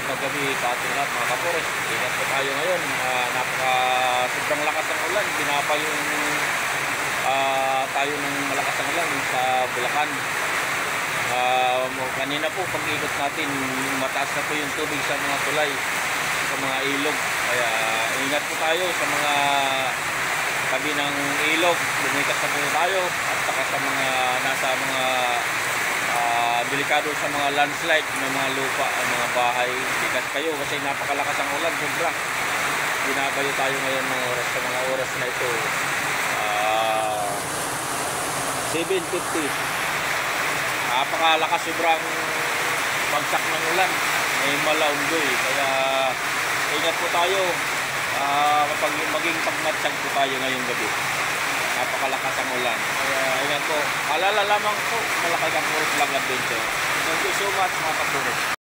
magabi sa ating lahat mga kapores. Ingat po tayo ngayon. Sobrang lakas ng ulan. Binaba yung tayo ng malakas ng ulan sa Bulacan. Kanina po pag-ikot natin, mataas na po yung tubig sa mga tulay, sa mga ilog. Kaya ingat po tayo sa mga tabi ng ilog. Lumikas na po tayo at saka sa mga nasa mga delikado sa mga landslide, may mga lupa, mga bahay. Likas kayo kasi napakalakas ang ulan, sobra. Binabayo tayo ngayon ng oras, sa mga oras na ito 7:50. Napakalakas, sobrang bagsak ng ulan, may malaunggoy. Kaya ingat po tayo kapag maging pagmatsag po tayo ngayong gabi. Napakalakas ang ulan. Kaya ingat po. Alala lamang po, Malacanang Forest Vlog Adventure. Thank you so much mga kapatid.